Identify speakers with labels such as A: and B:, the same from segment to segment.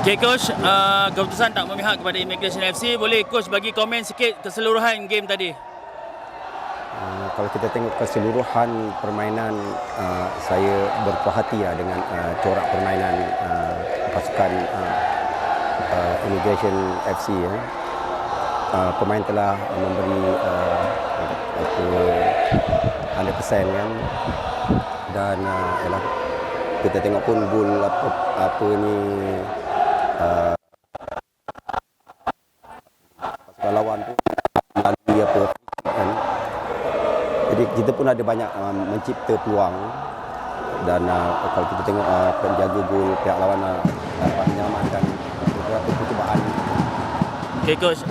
A: Okay Coach, keputusan tak memihak kepada Immigration FC. Boleh Coach bagi komen sikit keseluruhan game tadi?
B: Kalau kita tengok keseluruhan permainan, saya berpuas hati dengan corak permainan pasukan Immigration FC. Pemain telah memberi 100% kan, dan kita tengok pun gol apa ni pasukan lawan pun melalui apa kan. Jadi kita pun ada banyak mencipta peluang, dan kalau kita tengok penjaga gol pihak lawan dapat menyelamatkan beberapa percubaan.
A: Okay Coach,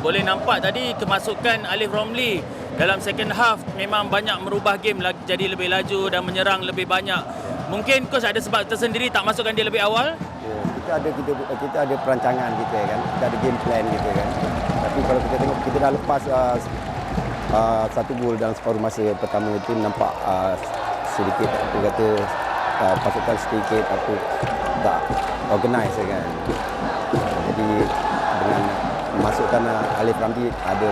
A: boleh nampak tadi kemasukan Alif Romli dalam second half memang banyak merubah game jadi lebih laju dan menyerang lebih banyak. Mungkin Coach ada sebab tersendiri tak masukkan dia lebih awal?
B: Ya, kita ada perancangan kita kan, kita ada game plan kita kan. Tapi kalau kita tengok, kita dah lepas satu gol dalam separuh masa pertama itu, nampak sedikit aku kata pasukan sedikit aku tak organize kan. Jadi dengan masukkan Alif Ramli, ada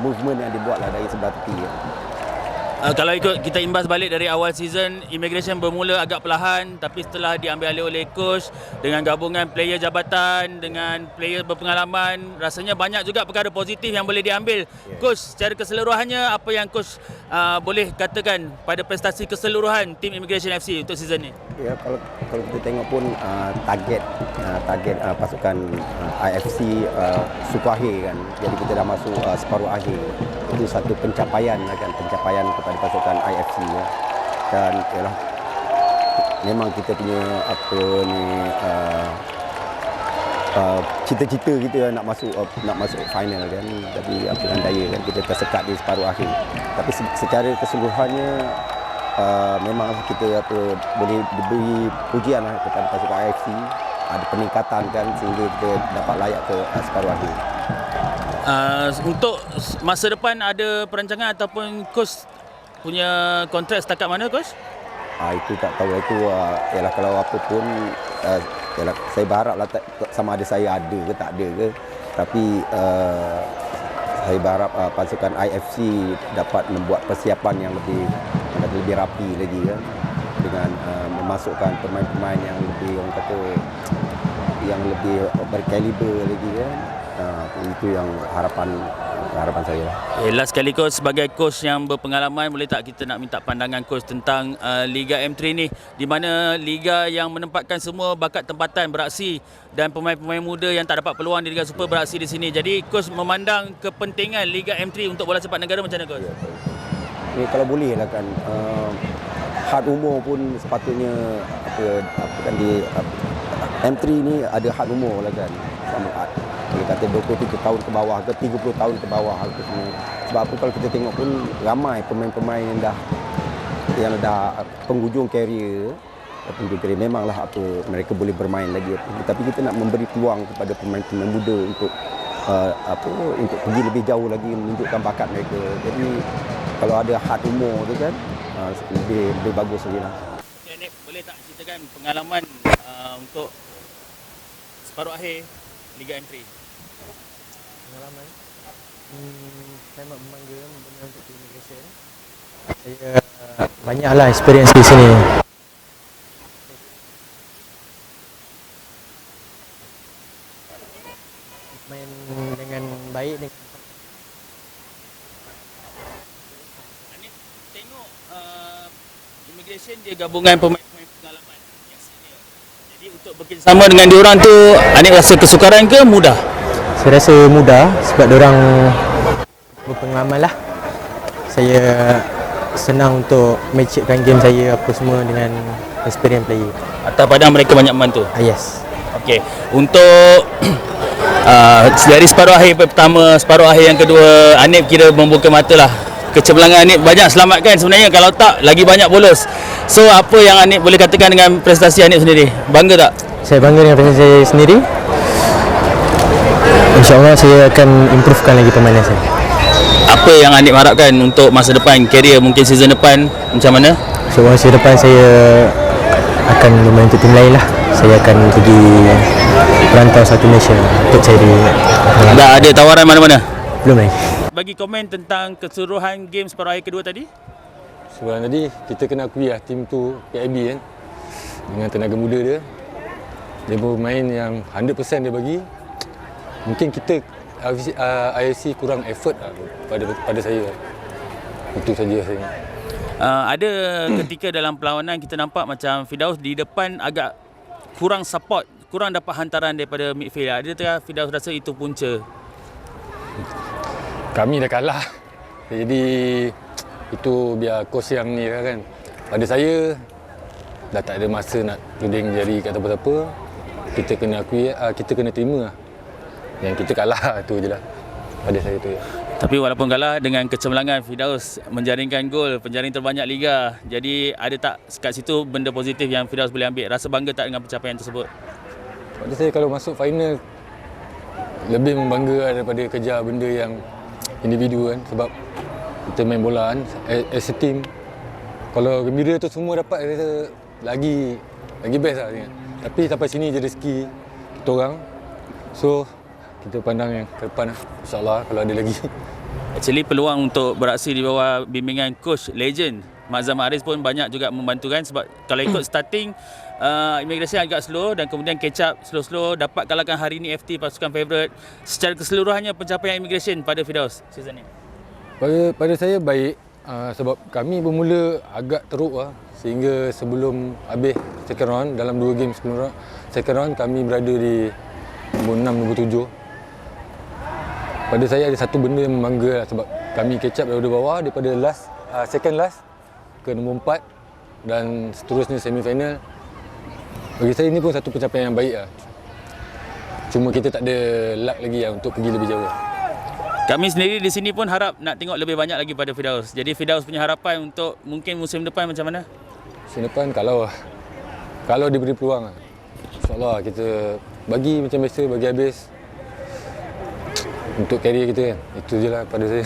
B: movement yang dibuatlah dari sebelah tepi kan.
A: Kalau ikut kita imbas balik dari awal season, Immigration bermula agak perlahan, tapi setelah diambil alih oleh coach dengan gabungan player jabatan dengan player berpengalaman, rasanya banyak juga perkara positif yang boleh diambil. Yeah. Coach, secara keseluruhannya apa yang coach boleh katakan pada prestasi keseluruhan tim Immigration FC untuk season ni?
B: Ya, kalau kita tengok pun target pasukan IFC suku akhir kan. Jadi kita dah masuk separuh akhir. Itu satu pencapaian kan, pencapaian kepada pasukan IFC ya. Dan ialah memang kita punya apa ni cita-cita kita nak masuk final kan. Tapi apa dengan daya kan, kita tersekat di separuh akhir. Tapi secara keseluruhannya memang kita boleh diberi pujian kepada pasukan IFC, ada peningkatan kan, sehingga kita dapat layak ke separuh akhir.
A: Untuk masa depan ada perancangan ataupun coach punya kontrak setakat mana coach?
B: Itu tak tahu, itu ialah kalau apa pun ialah saya berharaplah sama ada saya ada ke tak ada ke, tapi saya berharap pasukan IFC dapat membuat persiapan yang lebih rapi lagi kan, dengan memasukkan pemain-pemain yang lebih, orang kata, yang lebih berkaliber lagi kan. Itu yang harapan saya.
A: Last sekali coach, sebagai coach yang berpengalaman, boleh tak kita nak minta pandangan coach tentang Liga M3 ni, di mana liga yang menempatkan semua bakat tempatan beraksi dan pemain-pemain muda yang tak dapat peluang di Liga Super beraksi di sini. Jadi coach memandang kepentingan Liga M3 untuk bola sepak negara macam mana coach?
B: Ni kalau boleh lah kan, had umur pun sepatutnya kan di M3 ni ada had umur lah kan, sama dia kata 23 tahun ke bawah ke 30 tahun ke bawah ke semua. Sebab apa, kalau kita tengok pun ramai pemain-pemain yang dah penghujung karier, memanglah mereka boleh bermain lagi, tapi kita nak memberi peluang kepada pemain-pemain muda untuk untuk pergi lebih jauh lagi, menunjukkan bakat mereka. Jadi kalau ada had umur tu kan, lebih bagus lagi lah.
A: Okay, Nik, boleh tak ceritakan pengalaman untuk separuh akhir Liga M3?
C: Pengalaman, saya amat berbangga benar untuk Immigration. Saya banyaklah experience di sini. Main dengan baik dengan
A: tengok Immigration dia gabungan pemain-pemain pengalaman yang senior. Jadi untuk bekerjasama dengan diorang tu, Anik rasa kesukaran ke mudah?
C: Saya rasa mudah sebab diorang berpengalaman lah. Saya senang untuk matchupkan game saya apa semua dengan experience player.
A: Atas padang mereka banyak membantu?
C: Yes.
A: Okey, untuk dari separuh akhir pertama, separuh akhir yang kedua, Anip kira membuka mata lah. Kecemerlangan Anip banyak selamatkan sebenarnya, kalau tak lagi banyak bolos. So apa yang Anip boleh katakan dengan prestasi Anip sendiri? Bangga tak?
C: Saya bangga dengan prestasi saya sendiri. InsyaAllah saya akan improvekan lagi permainan saya.
A: Apa yang Anip harapkan untuk masa depan, karier mungkin season depan macam mana?
C: So masa depan saya akan bermain untuk tim lain lah. saya akan pergi perantau satu Malaysia untuk cari pengalaman.
A: Dah ada tawaran mana-mana?
C: Belum lagi.
A: Bagi komen tentang keseluruhan game separuh akhir kedua tadi.
D: Sebelum tadi kita kena akui lah tim tu PIB kan, dengan tenaga muda dia bermain yang 100% dia bagi. Mungkin kita IFC kurang effort lah pada saya. Itu saja saya.
A: Ada ketika dalam perlawanan kita nampak macam Firdaus di depan agak kurang support, kurang dapat hantaran daripada midfield. Adakah Firdaus rasa itu punca?
D: Kami dah kalah. Jadi itu biar coach yang ni kan. Pada saya dah tak ada masa nak tuding jari kat apa-apa. Kita kena akui, kita kena terima lah. Yang kita kalah tu je lah. Pada saya tu ya.
A: Tapi walaupun kalah dengan kecemerlangan, Firdaus menjaringkan gol, penjaring terbanyak liga. Jadi ada tak kat situ benda positif yang Firdaus boleh ambil? Rasa bangga tak dengan pencapaian tersebut?
D: Pada saya kalau masuk final lebih membangga daripada kejar benda yang individu kan, sebab kita main bola kan as a team. Kalau gembira tu semua dapat, rasa lagi best lah kan. Tapi sampai sini je rezeki kita orang. So kita pandang yang ke depan lah. InsyaAllah kalau ada lagi.
A: Actually peluang untuk beraksi di bawah bimbingan coach legend Mak Zam Aris pun banyak juga membantu kan, sebab kalau ikut starting Immigration agak slow dan kemudian catch up slow-slow, dapat kalahkan hari ini FT pasukan favourite. Secara keseluruhannya pencapaian Immigration pada Firdaus season ni?
D: Pada saya baik, sebab kami bermula agak teruk lah, sehingga sebelum habis second round, dalam 2 game sebelum round, second round kami berada di nombor 6, nombor 7. Pada saya ada satu benda yang membangga lah, sebab kami catch up daripada bawah, daripada second last ke nombor 4 dan seterusnya semi-final. Bagi saya ini pun satu pencapaian yang baik lah. Cuma kita tak ada luck lagi lah untuk pergi lebih jauh.
A: Kami sendiri di sini pun harap nak tengok lebih banyak lagi pada Firdaus. Jadi Firdaus punya harapan untuk mungkin musim depan macam mana?
D: Musim depan kalau diberi peluang, InsyaAllah kita bagi macam biasa, bagi habis untuk karier kita kan. Itu je lah pada saya.